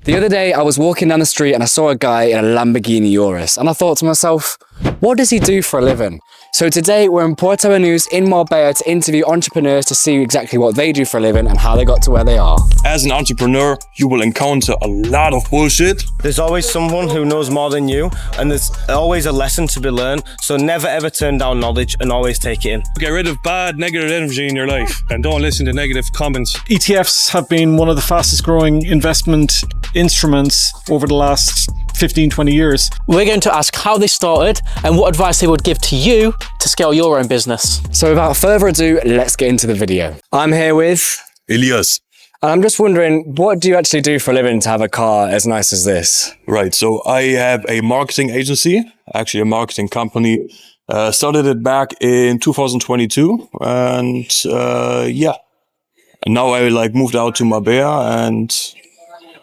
The other day, I was walking down the street and I saw a guy in a Lamborghini Urus, and I thought to myself, what does he do for a living? So today, we're in Puerto Banús in Marbella to interview entrepreneurs to see exactly what they do for a living and how they got to where they are. As an entrepreneur, you will encounter a lot of bullshit. There's always someone who knows more than you, and there's always a lesson to be learned. So never ever turn down knowledge and always take it in. Get rid of bad, negative energy in your life and don't listen to negative comments. ETFs have been one of the fastest growing investment instruments over the last 15-20 years. We're going to ask how they started and what advice they would give to you to scale your own business. So without further ado, let's get into the video. I'm here with Elias. And I'm just wondering, what do you actually do for a living to have a car as nice as this? Right, so I have a marketing agency, actually a marketing company. Started it back in 2022 and and now I moved out to Marbella and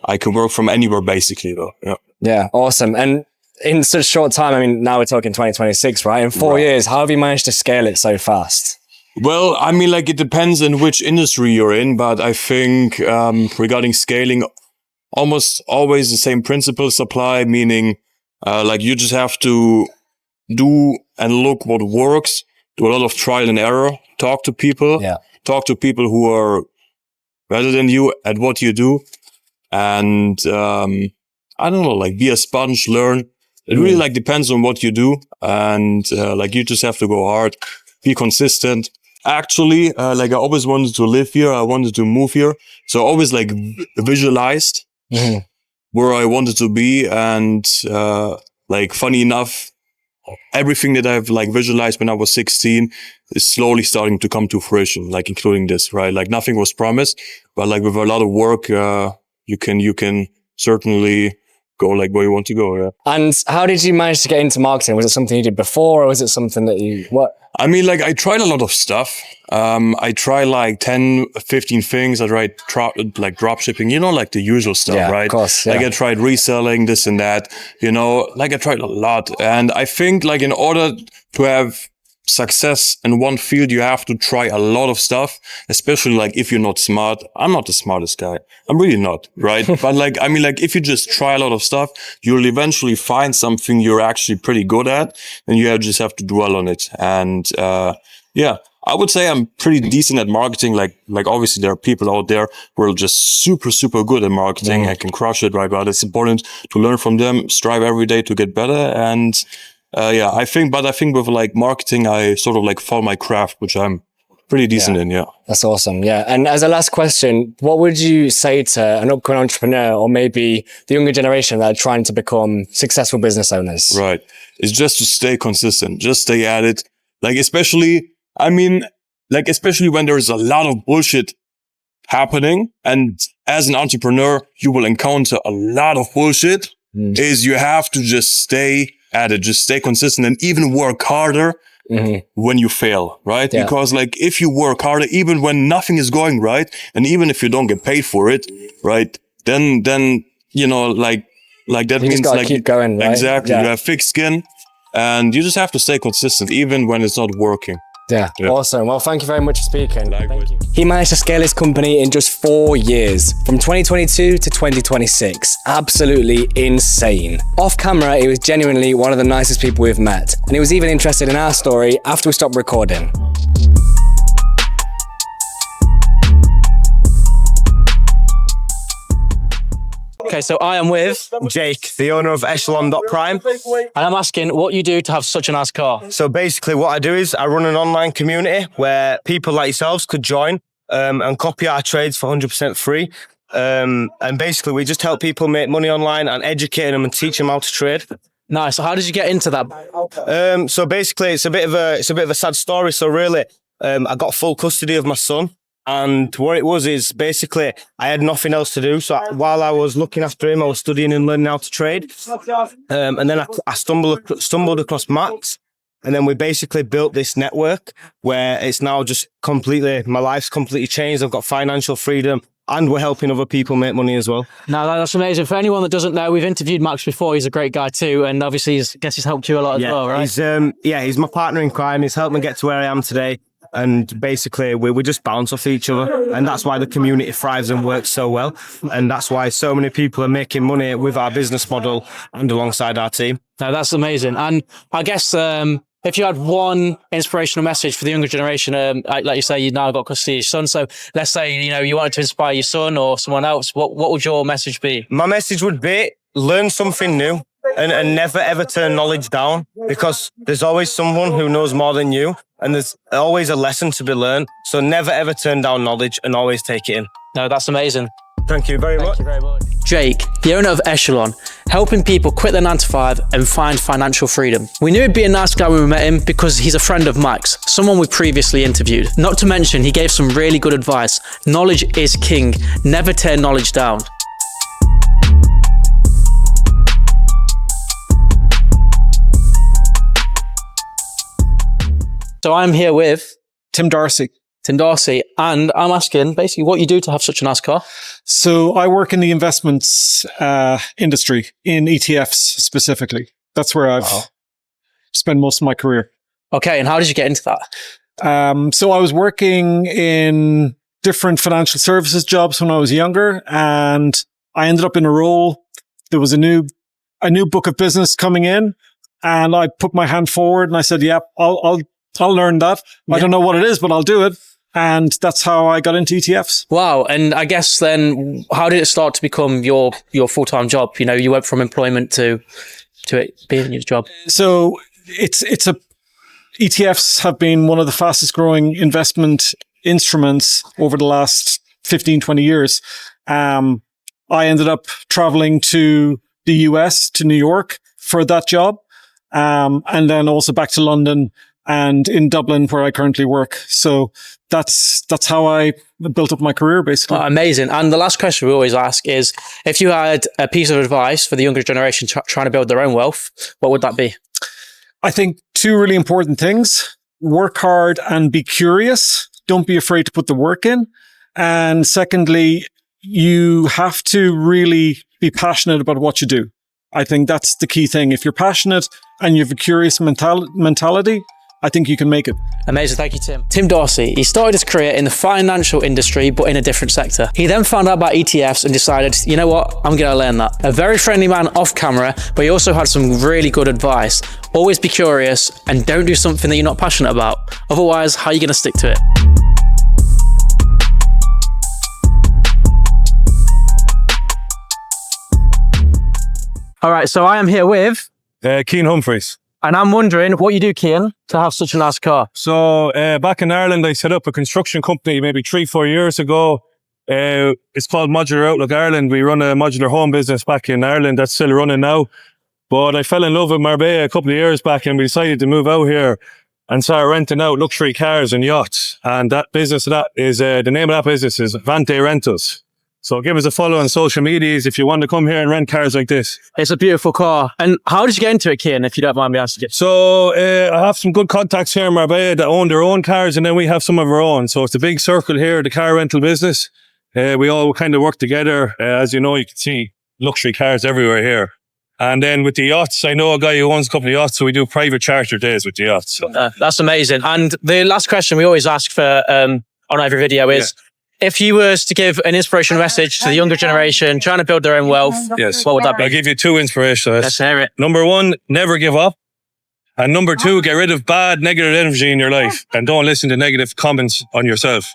I can work from anywhere basically though. Yeah, awesome. And in such a short time, I mean, now we're talking 2026, right? In 4 years, how have you managed to scale it so fast? Well, I mean, it depends in which industry you're in, but I think regarding scaling, almost always the same principles apply, meaning you just have to do and look what works, do a lot of trial and error, talk to people who are better than you at what you do, and I don't know, be a sponge, learn. It really depends on what you do, and you just have to go hard, be consistent. Actually, I always wanted to live here. I wanted to move here. So I always visualized where I wanted to be. And, funny enough, everything that I've visualized when I was 16 is slowly starting to come to fruition, including this, right? Nothing was promised, but with a lot of work, you can certainly go where you want to go. Yeah. And how did you manage to get into marketing? Was it something you did before, or was it something that what? I mean, I tried a lot of stuff. I tried 10, 15 things. I tried drop shipping, the usual stuff, right? Of course, yeah. I tried reselling this and that, I tried a lot. And I think in order to have success in one field, you have to try a lot of stuff, especially if you're not smart. I'm not the smartest guy. I'm really not, right? But if you just try a lot of stuff, you'll eventually find something you're actually pretty good at, and you just have to dwell on it. And, I would say I'm pretty decent at marketing. Obviously there are people out there who are just super, super good at marketing and can crush it, right? But it's important to learn from them, strive every day to get better. And, I think with marketing, I sort of found my craft, which I'm pretty decent in. Yeah. That's awesome. Yeah. And as a last question, what would you say to an upcoming entrepreneur or maybe the younger generation that are trying to become successful business owners? Right. It's just to stay consistent, just stay at it. Especially when there's a lot of bullshit happening, and as an entrepreneur, you will encounter a lot of bullshit, is you have to just stay at it, just stay consistent and even work harder when you fail, right? Yeah. Because if you work harder, even when nothing is going right, and even if you don't get paid for it, right? Then, that you means just keep going, right? Exactly. Yeah. You have thick skin and you just have to stay consistent even when it's not working. Yeah, awesome. Well, thank you very much for speaking. Likewise. He managed to scale his company in just 4 years, from 2022 to 2026. Absolutely insane. Off camera, he was genuinely one of the nicest people we've met, and he was even interested in our story after we stopped recording. Okay, so I am with Jake, the owner of Echelon.Prime. and I'm asking what you do to have such a nice car. So basically what I do is I run an online community where people like yourselves could join and copy our trades for 100% free. And basically we just help people make money online and educate them and teach them how to trade. Nice. So how did you get into that? So basically it's a bit of a sad story. So really, I got full custody of my son. And what it was is basically I had nothing else to do. So while I was looking after him, I was studying and learning how to trade. And then I stumbled across Max. And then we basically built this network where it's now just my life's completely changed. I've got financial freedom. And we're helping other people make money as well. Now, that's amazing. For anyone that doesn't know, we've interviewed Max before. He's a great guy too. And obviously, I guess he's helped you a lot as well, right? He's my partner in crime. He's helped me get to where I am today. And basically, we just bounce off each other. And that's why the community thrives and works so well. And that's why so many people are making money with our business model and alongside our team. No, that's amazing. And I guess if you had one inspirational message for the younger generation, like you say, you now got custody of your son. So let's say, you wanted to inspire your son or someone else. What would your message be? My message would be learn something new and never ever turn knowledge down, because there's always someone who knows more than you and there's always a lesson to be learned. So never ever turn down knowledge and always take it in. No, that's amazing. Thank you very much. Thank you very much. Jake, the owner of Echelon, helping people quit their 9-to-5 and find financial freedom. We knew he'd be a nice guy when we met him because he's a friend of Mike's, someone we previously interviewed. Not to mention, he gave some really good advice. Knowledge is king. Never tear knowledge down. So I'm here with Tim Darcy. Tim Darcy, and I'm asking basically what you do to have such a nice car. So I work in the investments industry, in ETFs specifically. That's where I've spent most of my career. Okay, and how did you get into that? So I was working in different financial services jobs when I was younger, and I ended up in a role. There was a new book of business coming in, and I put my hand forward and I said, "Yeah, I'll learn that. I don't know what it is, but I'll do it." And that's how I got into ETFs. Wow. And I guess then, how did it start to become your full-time job? You went from employment to it being your job. So ETFs have been one of the fastest growing investment instruments over the last 15, 20 years. I ended up traveling to the US, to New York for that job. And then also back to London and in Dublin, where I currently work. So that's how I built up my career, basically. Oh, amazing. And the last question we always ask is, if you had a piece of advice for the younger generation trying to build their own wealth, what would that be? I think two really important things: work hard and be curious. Don't be afraid to put the work in. And secondly, you have to really be passionate about what you do. I think that's the key thing. If you're passionate and you have a curious mentality, I think you can make it. Amazing. Thank you, Tim. Tim Darcy, he started his career in the financial industry, but in a different sector. He then found out about ETFs and decided, you know what, I'm going to learn that. A very friendly man off camera, but he also had some really good advice. Always be curious and don't do something that you're not passionate about. Otherwise, how are you going to stick to it? All right, so I am here with Keane Humphreys. And I'm wondering what you do, Cian, to have such a nice car. So back in Ireland, I set up a construction company maybe 3-4 years ago. It's called Modular Outlook Ireland. We run a modular home business back in Ireland that's still running now. But I fell in love with Marbella a couple of years back, and we decided to move out here and start renting out luxury cars and yachts. And that business, the name of that business is Vante Rentals. So give us a follow on social medias if you want to come here and rent cars like this. It's a beautiful car. And how did you get into it, Cian, if you don't mind me asking? So I have some good contacts here in Marbella that own their own cars, and then we have some of our own. So it's a big circle here, the car rental business. We all kind of work together. As you know, you can see luxury cars everywhere here. And then with the yachts, I know a guy who owns a couple of yachts, so we do private charter days with the yachts. So. That's amazing. And the last question we always ask for on every video is, if you was to give an inspirational message to the younger generation trying to build their own wealth, what would that be? I'll give you 2 inspirations. Let's hear it. Number 1, never give up. And number 2, get rid of bad, negative energy in your life and don't listen to negative comments on yourself.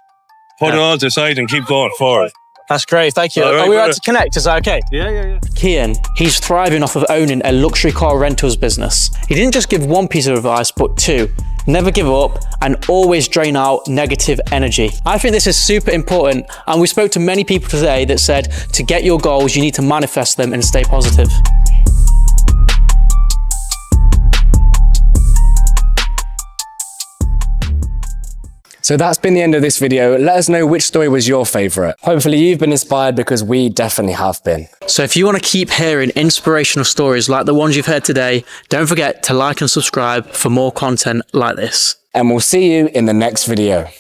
Put it all to the side and keep going forward. That's great. Thank you. Right, are we allowed to connect? Is that okay? Yeah. Cian, he's thriving off of owning a luxury car rentals business. He didn't just give one piece of advice, but 2. Never give up and always drain out negative energy. I think this is super important, and we spoke to many people today that said to get your goals, you need to manifest them and stay positive. So that's been the end of this video. Let us know which story was your favourite. Hopefully you've been inspired, because we definitely have been. So if you want to keep hearing inspirational stories like the ones you've heard today, don't forget to like and subscribe for more content like this. And we'll see you in the next video.